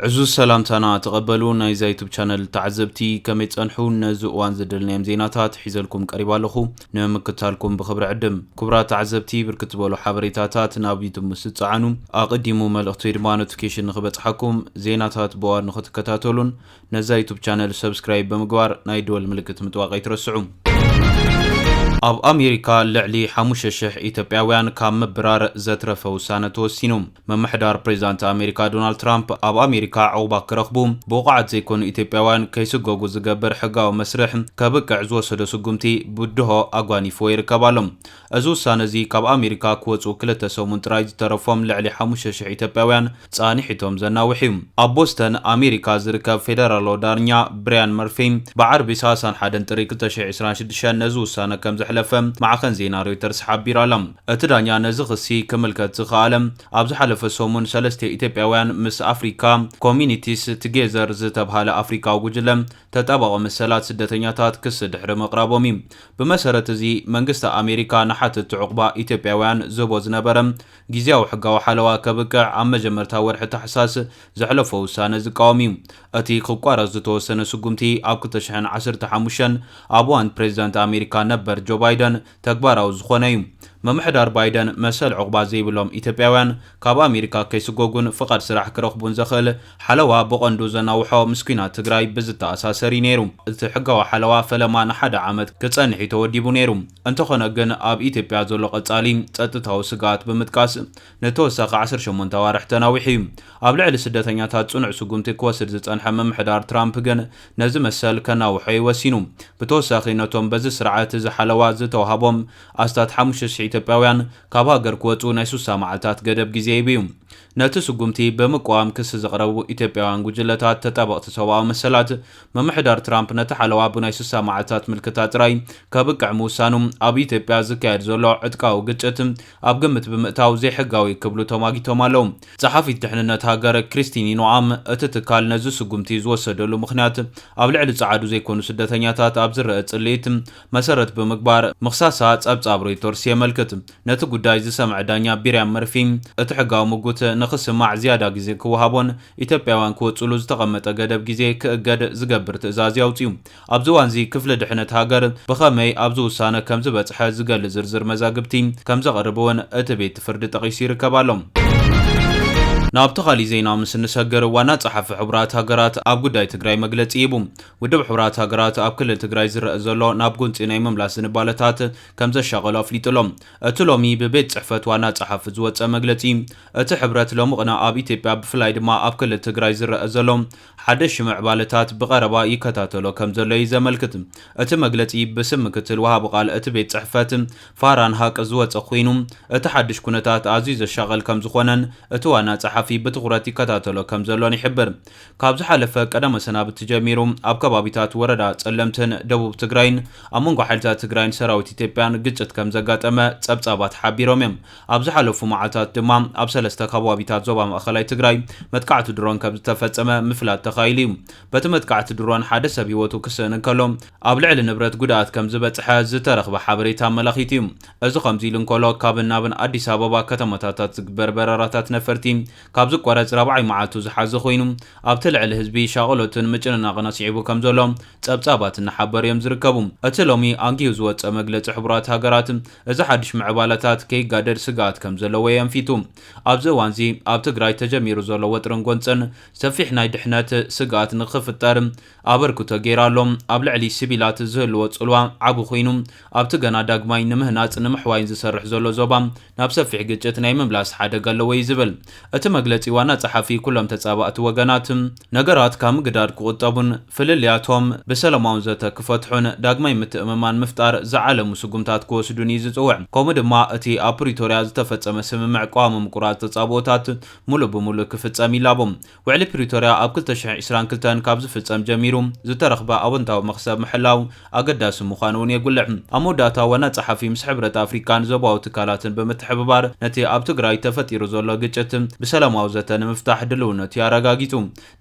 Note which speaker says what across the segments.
Speaker 1: عزوز سلامتنا تقبلون نايزا يوتيوب channel تعزبتي كم يتصنحون نزوان زدلنا زيناتات حيزلكم قريبا لخو نمكتالكم بخبر عدم كبرات تعزبتي بركتبولو حبريتاتات نابيتم مستعانو اقدمو ملغتير ما نوتيفيكيشن نخبت حكم زيناتات بوار نخط كتاتولون نزا يوتيوب channel سبسكرايب بمقوار نايدول ملكت متواقع يترسعو اب امريكا لعلي حموششح ايتوبياوያን ካብ ምብራር ዘትረፈ ውሳነ ተወሲኖም መምሕዳር ፕሬዝዳንት አሜሪካ ዶናልድ ትራምፕ ኣብ አሜሪካ ዕውባ ክረኽቡ ብቑዓት ዘይኮኑ ኢትዮጵያውያን ከይስገጉ ዝገብር ሕጋዊ መስርሕ ከብቅዕ ዝወሰደ ስጉምቲ ብድሆ ኣጓኒፎ ይርከባሎም እዚ ውሳነ እዚ ካብ አሜሪካ ክወፁ ክልተ ሰሙን ጥራይ ዝተረፎም ልዕሊ 5,000 ኢትዮጵያውያን ጻኒሒቶም ዘናውሕ እዩ ኣብ ቦስተን አሜሪካ ዝርከብ ፌደራል ዳርኛ ብራያን መርፊ ብዓርቢ 31 ጥሪ 2026 ነዚ ውሳነ ከም حلفم مع خنزينا رويترز حبير علم اتدانيا نزخسي كملكت زخالم ابز حلف سومون سلسته ايتوبياوያን مس افريكا كوميونيتيز تجيزر زتبهاله افريكا وجلم تتابعوا مسلات سدتኛታት ክስ ድሕሪ መቅራቦም በመሰረት እዚ መንግስት አሜሪካ ንሓትት ዕቁባ ኢትዮጵያውያን ዝቦ ዝነበረ ጊዜያዊ ሕጋዊ ሓለዋ ከብቅዕ ኣብ መጀመርታ ወርሒ ታሕሳስ ዘሕለፈ ውሳነ ዝቃወም እቲ ክቋረጽ ዝተወሰነ ስጉምቲ ኣብ 2015 ኣብዋን ፕሬዝዳንት አሜሪካ ነበር ጆ ባይደን ተግባራዊ ዝኾነ እዩ መምሕዳር ባይደን መሰል ዕቁባ ዘይብሎም ኢትዮጵያውያን ካብ አሜሪካ ከይስጎጉን ፍቃድ ስራሕ ክረኽቡን ዘኽእል ሓለዋ ብቐንዱ ዘናውሖ ምስኪናት ትግራይ ብዝተኣሳሰሪ ነይሩ እቲ ሕጋዊ ሓለዋ ፈለማ ንሓደ ዓመት ክጸንሕ ተወዲቡ ነይሩ እንተኾነ ግን ኣብ ኢትዮጵያ ዘሎ ቀጻሊ ጸጥታዊ ስጋት ብምጥቃስ ነተወሳኺ 18 ኣዋርሕ ተናዊሑ እዩ ኣብ ልዕሊ ስደተኛታት ጽኑዕ ስጉምቲ ክወስድ ዝጸንሐ መምሕዳር ትራምፕ ግን ነዚ መሰል ከናውሖ ይወሲኑ ብተወሳኺ ነቶም በዚ ስርዓት ዝሓለዋ ዝተዋሃቦም ኣስታት 5,000 ኢትዮጵያውያን ካብ ሃገር ክወፁ ናይ 60 መዓልታት ገደብ ግዜ ይብዩ ነቲ ስጉምቲ በመቋም ክስ ዘቕረቡ ኢትዮጵያውያን ጉጅለታት ተጣበቕቲ ሰብኣዊ መሰላት መምሕዳር ትራምፕ ነቲ ሓለዋ ብናይ 60 መዓልታት ምልክታ ጥራይ ከብቅዕ ምውሳኑ ኣብ ኢትዮጵያ ዝካየድ ዘሎ ዕጥቃዊ ግጭት ኣብ ግምት ብምእታው ዘይሕጋዊ ክብሉ ተማጊቶም ኣለዉ ጸሓፊት ድሕንነት ሃገር ክሪስቲኒ ኖኣም እቲ ትካል ነዚ ስጉምቲ ዝወሰደሉ ምኽንያት ኣብ ልዕሊ ጸዓዱ ዘይኮኑ ስደተኛታት ኣብ ዝረአ ጽልኢት መሰረት ብምግባር ምኽሳሳ ጸብጻብ ሮይተርስ የመልክት ነቲ ጉዳይ ዝሰምዕ ዳኛ ብራያን መርፊ እቲ ሕጋዊ ምጉት ንኽስማዕ ዝያዳ ግዜ ክወሃቦን ኢትዮጵያውያን ክወፅሉ ዝተቐመጠ ገደብ ግዜ ክእገድ ዝገብር ትእዛዝ ያውፅዩ ኣብዚ እዋን እዚ ክፍሊ ድሕነት ሃገር ብኸመይ ኣብዚ ውሳነ ከም ዝበፅሐ ዝገልጽ ዝርዝር መዛግብቲ ከም ዘቕርብውን እቲ ቤት ፍርዲ ጠቒሱ ይርከብ ኣሎ نابتو خالي زينا مسن سجر وانا صحف حبرات هاجرات اب ጉዳይ ትግራይ መግለጽ ይቡም ውድብ حبرات هاجرات اب ክልል ትግራይ ዝረአ ዘሎ ናብ ጎንጽናይ መምላስ ንባለታት ከም ዘሻቀሉ አፍሊጥሎም እቲ ሎሚ በቤት ጽሕፈት ዋና ጸሐፍ ዝወጸ መግለጺ እቲ ሕብረት ለሙቕና ኣብ ኢትዮጵያ ብፍላይ ድማ ኣብ ክልል ትግራይ ዝረአ ዘሎ ሓደ ሽምዕ ባለታት ብቀረባ ይከታተሎ ከም ዘሎ ይዘመልክት እቲ መግለጺ ብስም ምክትል ወሃብ ቃል እቲ ቤት ጽሕፈት ፋራን ሃቅ ዝወጸ ኮይኑ እቲ ሓድሽ ኩነታት ኣዝዩ ዘሻቀል ከም ዝኾነን እቲ ዋና ጸሐፊ بتغرات كتاتلو كم زلون يحبر كابز حلفة قدم سنابت جميرو أب كبابيتات وردا تسلمتن دبوب تجراين أمونغو حالتات تجراين سراوتي تبيان قجت كم زقات أما تسبتابات حبيروميم أبز حلفو معاتات دمام أب سلستا كبابيتات زوبام أخلاي تجراي متقعت درون كابز تفت أما مفلات تخايليم بتمتقعت درون حادث بيوتو كسن كلهم أب لعل نبرت قدات كم زبت حاز ترخ بحبريتا ملاخيتيم أزو خمزيلن كولو كابن نابن أديس أبابا كتمتاتات بربراراتات نفرتيم كابز قرص ربعي معاتو زحاز خوينو اب تلعل حزبي شاغلوتن مچننا غناسيبو كمزلوم صبصاباتن حبر يمزركبو اتلومي انغيو زوص مغلጽ حبرات هاجرات اذا حدش معبالاتات كيغادر سغات كمزلو وينفيتو اب زوانزي اب تግራይ ተጀሚሩ ዘሎ ወጥረን ጎንጸን ሰፊሕ ናይ ድሕነት ስጋት ንኽፍጠር አበርኩቶ ጌራሎም ኣብ ልዕሊ ሲቢላት ዝህልዎ ጽልዋ ዓቡ ኮይኑ ኣብቲ ገና ዳግማይ ንምህናጽ ንምሕዋይን ዝሰርሕ ዘሎ ዞባ ናብ ሰፊሕ ግጭት ናይ መምላስ ሓደጋ ኣለዎ ይዝብል እቲ መግለጺ ዋና ጸሐፊ ኩሎም ተጻባእቲ ወገናት ነገራት ከም ግዳድ ክቁጠቡን ፍልልያቶም በሰላማውን ዘተክፈትሑን ዳግማይ ምትእምማን ምፍጣር ዘዓለሙ ስጉምታት ክወስዱን ይዝጽውዕ ከምኡ ድማ እቲ ኣብ ፕሪቶሪያ ዝተፈጸመ ስምምዕ ቋሚ ምቁራት ተጻቦታት ሙሉ ብሙሉ ክፍጸም ይላቦም ውዕሊ ፕሪቶሪያ ኣብ 2022 ካብ ዝፍጸም ጀሚሩ ዝተረኽበ ኣወንታዊ መኽሰብ ምሕላው ኣገዳሲ ምዃኑን የጉልዕ ኣሞዳታ ዋና ጸሐፊ ምስ ሕብረት ኣፍሪካን ዘባው ትካላትን ብምትሕብባር ነቲ ኣብ ትግራይ ተፈጢሩ ዘሎ ግጭት ብሰላም ብሰላማዊ ዘተ ንምፍታሕ ድልውነት ያረጋጊጹ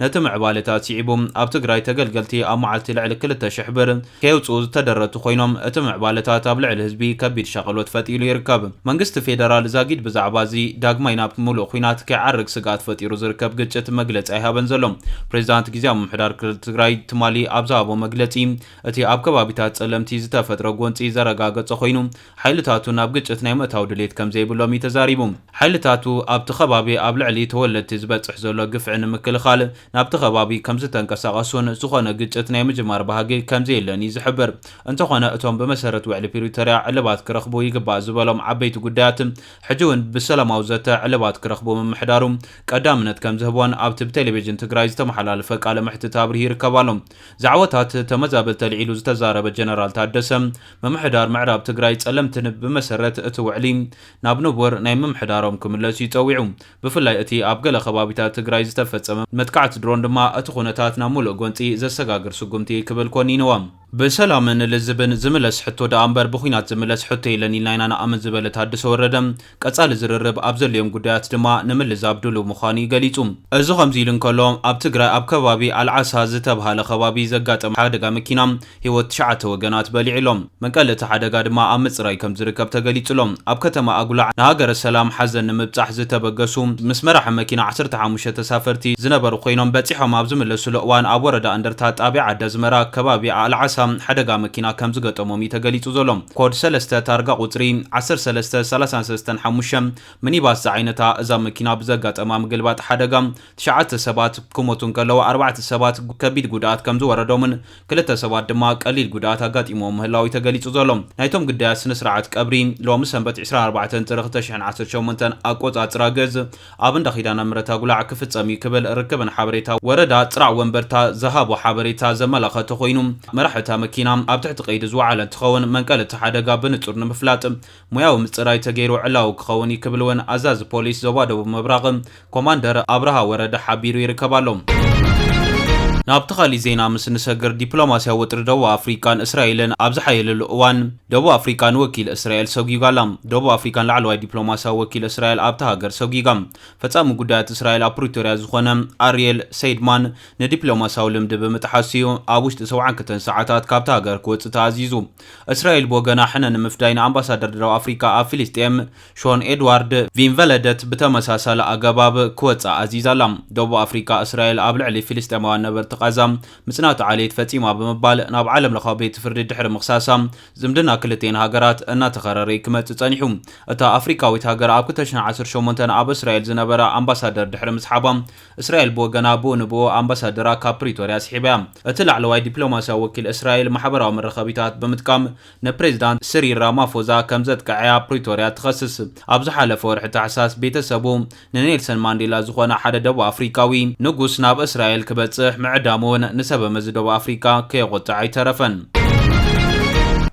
Speaker 1: ነቲ ምዕባለታት ሲዒቦም ኣብ ትግራይ ተገልገልቲ ኣብ መዓልቲ ልዕሊ 2000 ብር ከየውፅኡ ዝተደረቱ ኮይኖም እቲ ምዕባለታት ኣብ ልዕሊ ህዝቢ ከቢድ ሸቐሎት ፈጢሩ ይርከብ። መንግስቲ ፌደራል ዛጊድ ብዛዕባ እዚ ዳግማይ ናብ ምሉእ ኩናት ከይዓርግ ስጋት ፈጢሩ ዝርከብ ግጭት መግለፂ ኣይሃበን ዘሎ። ፕሬዚዳንት ጊዜያዊ ምምሕዳር ክልል ትግራይ ትማሊ ኣብ ዝሃቦ መግለፂ እቲ ኣብ ከባቢታት ጸለምቲ ዝተፈጥሮ ጎንፂ ዘረጋገጸ ኮይኑ ሓይልታቱ ናብ ግጭት ናይ ምእታው ድሌት ከም ዘይብሎም ተዛሪቡ። ሓይልታቱ ኣብቲ ከባቢ ኣብ ልዕሊ ተወለድቲ ዝበጽሕ ዘሎ ግፍዒ ንምክልኻል ናብቲ ከባቢ ከም ዝተንቀሳቐሱን ዝኾነ ግጭት ናይ ምጅማር ባህጊ ከም ዘየለን ይዝሕብር። እንተኾነ እቶም ብመሰረት ውዕሊ ፕሪቶርያ ዕልባት ክረኽቡ ይግባእ ዝበሎም ዓበይቲ ጉዳያት ሕጂ እውን ብሰላማዊ ዘተ ዕልባት ክረኽቡ ምምሕዳሩ ቀዳምነት ከም ዝህቦን ኣብቲ ብቴሌቪዥን ትግራይ ዝተመሓላለፈ ቃለ መሕትት ኣብርሂ ይርከባሎም። ዛዕወታት ተመዛበልቲ ልዒሉ ዝተዛረበ ጀነራል ታደሰ ምምሕዳር ምዕራብ ትግራይ ጸለምትን ብመሰረት እቲ ውዕሊ ናብ ንቡር ናይ ምምሕዳሮም ክምለሱ ይጸዊዑ። ብፍላይ እቲ ኣብ ገለ ከባቢታት ትግራይ ዝተፈጸመ መጥቃዕቲ ድሮን ድማ እቲ ኩነታት ናብ ሙሉእ ጎንፂ ዘሰጋግር ስጉምቲ ክብል ኮኒንዎም። ብሰላምን ልዝብን ዝምለስ ሕቶ ደኣ እምበር ብኩናት ዝምለስ ሕቶ የለን ኢልና ኢና ንኣምን ዝበለ ታደሰ ወረደ ቀጻሊ ዝርርብ ኣብ ዘልዮም ጉዳያት ድማ ንምልዛብ ድሉው ምዃኑ ገሊጹ። እዚ ከምዚ ኢሉ እንከሎ ኣብ ትግራይ ኣብ ከባቢ ኣልዓሳ ዝተባሃለ ከባቢ ዘጋጠመ ሓደጋ መኪና ህይወት 9 ወገናት በሊዕሎም መቀለ እቲ ሓደጋ ድማ ኣብ ምጽራይ ከም ዝርከብ ተገሊጹሎም። ኣብ ከተማ ኣጉላዕ ንሃገረ ሰላም ሓዘን ንምብጻሕ ዝተበገሱ ምስ መራሒ መኪና 15 ተሳፈርቲ ዝነበሩ ኮይኖም በፂሖም ኣብ ዝምለሱሉ እዋን ኣብ ወረዳ እንደርታ ጣብያ ዓዲ ዝመራ ከባቢ ኣልዓሳ ሓደጋ መኪና ከም ዝገጠሞም ተገሊጹ ዘሎ። ኮድ 3 ታርጋ ቁጽሪ 13335 ሚኒባስ ዓይነታ እዛ መኪና ብዘጋጠማ ምግልባጥ ሓደጋ 9 ሰባት ክሞቱን ከለዉ 4 ሰባት ከቢድ ጉድኣት ከም ዝወረዶምን 2 ሰባት ድማ ቀሊል ጉድኣት ኣጋጢሞም ምህላው ተገሊጹ ዘሎ። ናይቶም ጉዳያት ስነ ስርዓት ቀብሪ ሎሚ ሰንበት 24 ጥሪ 2018 ኣቆጻጽራ ገዝ ኣብ እንዳ ኺዳነ ምሕረት ኣጉላዕ ክፍጸም ክብል ርክብን ሓበሬታ ወረዳ ጽራዕ ወንበርታ ዝሃቦ ሓበሬታ ዘመላኸተ ኮይኑ መራሕታ መኪና ኣብ ትሕቲ ቀይዲ ዝወዓለ እንትኸውን መንቀል እቲ ሓደጋ ብንጹር ንምፍላጥ ሙያዊ ምጽራይ ተገይሩ ዕላው ክኸውን ይክብል እውን ኣዛዚ ፖሊስ ዞባ ደቡብ ምብራቕ ኮማንደር ኣብርሃ ወረደ ሓቢሩ ይርከባሎም። ናብ ተኻሊ ዜና ምስ ንሰግር ዲፕሎማስያዊ ውጥሪ ደቡብ ኣፍሪካን እስራኤልን ኣብ ዝሓየለሉ እዋን ደቡብ ኣፍሪካን ወኪል እስራኤል ሰጊጋላ። ደቡብ ኣፍሪካን ላዕለዋይ ዲፕሎማስያዊ ወኪል እስራኤል ኣብቲ ሃገር ሰጊጋ። ፈጻሚ ጉዳያት እስራኤል ኣብ ፕሪቶርያ ዝኾነ ኣርየል ሰይድማን ንዲፕሎማስያዊ ልምዲ ብምጥሓስዩ ኣብ ውሽጢ 72 ሰዓታት ካብቲ ሃገር ክወፅእ ተኣዚዙ። እስራኤል ብወገና ሕነ ንምፍዳይ ንኣምባሳደር ደቡብ ኣፍሪካ ኣብ ፊልስጤም ሾን ኤድዋርድ ቪንቨለደት ብተመሳሳለ ኣገባብ ክወፅእ ኣዚዛላ። ደቡብ ኣፍሪካ እስራኤል ኣብ ልዕሊ ፊልስጤማውያን ነበርቲ قزام مصنعت عليه فاطمة بمبال ناب عالم لخابيت فرد دحر مخصاصة زمدنا كلتين هاجرات أن تخرري كما تتصنيحهم أتا أفريقيا ويتهاجر أب كتشنا 10 شومنتن أب إسرائيل زنبرا أمباسادر دحر مسحبام إسرائيل بو جنابو نبو أمباسادر كابريتوريا سحبام أتلع لواي دبلوماسيا وكيل إسرائيل محبرة من رخابيتات بمتكام نبريزدانت سيريل رامافوزا كمزت كعيا بريتوريا تخصص أبز حلف ورحت حساس بيت سبو نيلسون مانديلا زخونا حدا دبو أفريقاوي نقص ناب إسرائيل كبتصح معدامون نسبة مزدو أفريقيا كي غطعي ترفن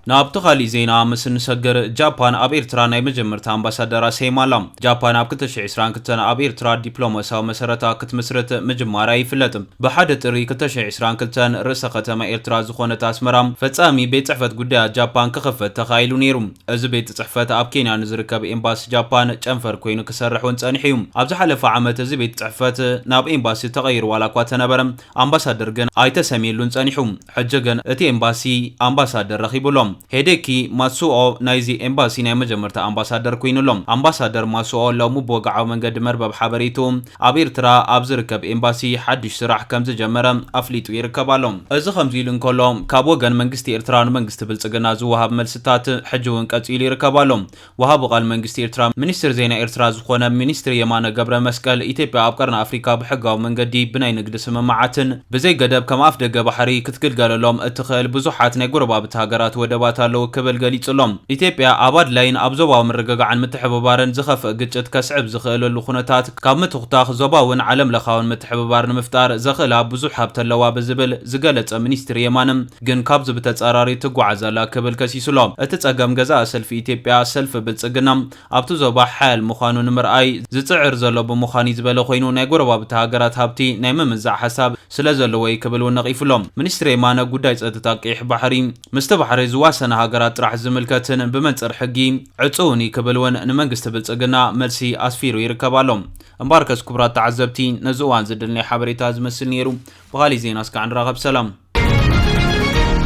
Speaker 1: ناب تخالي زينا مسن سجر جابان اب إيرترا ناي مجمرت امباسادر سيمالا جابان اب كتش 20 كتن اب إيرترا دبلوماسيا مسرتا كتمسرت مجمارا يفلطم بحد طري كتش 20 كتن رئيس ختمه إيرترا زخونه اسمرام فصامي بيت صحفت غدا جابان كخفت تخايلو نيرم از بيت صحفت اب كينيا نزركب امباس جابان چنفر كوينو كسرحون صنحيوم ابز حلف عامه از بيت صحفت ناب امباسي تغير ولا كواتنبرم امباسادر جن ايتسميلون صنحيوم حججن اتي امباسي امباسادر رخيبولم هديكي ماسوو نايزي امباسي ناي مجمرتا امباسادر كوينولم امباسادر ماسوو لومو بوغعو منقد مربب حبريتوم اب إيرترا اب زركب امباسي حدش سراح كم زجمرم افليتو يركبالهم از خمزيلن كلهم كابوغن منغستي إيرترا منغست بلصغنا زوهاب ملستات حجون قصيل يركبالهم وهاب قال منغستي إيرترا منستر زينا إيرترا زخونه منستر يمانه قبر مسكل ايتيوبيا اب قرن افريكا بحقاو منغدي بناي نقد سممعاتن بزي قدب كما افدغ بحري كتكلغللهم اتخيل بزحات ناي غربابت هاجرات ودبات ታለው ከበል ገሊጽሎም ኢትዮጵያ አባድ ላይን አብዞባው ምርገጋዕን ምትሕብባርን ዝኸፈ ግጭት ከስዕብ ዝኽእለሉ ኩነታት ካብ ምትኽታኽ ዞባውን ዓለም ለኻውን ምትሕብባር ንምፍጣር ዘኽእላ ብዙሕ ሃብተለዋ ብዝብል ዝገለጸ ሚኒስትር የማንም ግን ካብ ዝብተጻራሪ ትጓዓዘላ ከበል ከሲስሎም እቲ ጸገም ገዛ ሰልፊ ኢትዮጵያ ሰልፊ ብልጽግና ኣብቲ ዞባ ሓል ምዃኑ ንምርኣይ ዝጽዕር ዘሎ ብምዃኑ ዝበለ ኮይኑ ናይ ጎረባብቲ ሃገራት ሃብቲ ናይ ምምዛዕ ሓሳብ ስለ ዘለዎ ይክብሉ ነቂፍሎም ሚኒስትር የማነ ጉዳይ ጸጥታ ቀይሕ ባሕሪ ምስተ ባሕሪ ዝዋስ ንዋሰና ሃገራት ጥራሕ ዝምልከትን ብመንጽር ሕጊ ዕጹውኒ ክብልውን ንመንግስቲ ብልጽግና መልሲ ኣስፊሩ ይርከባሎም እምባርከስ ክቡራት ተዓዘብቲ ነዚ እዋን ዝድልናይ ሓበሬታ ዝመስል ነይሩ ብኻሊእ ዜና እስካዕ ንራኸብ ሰላም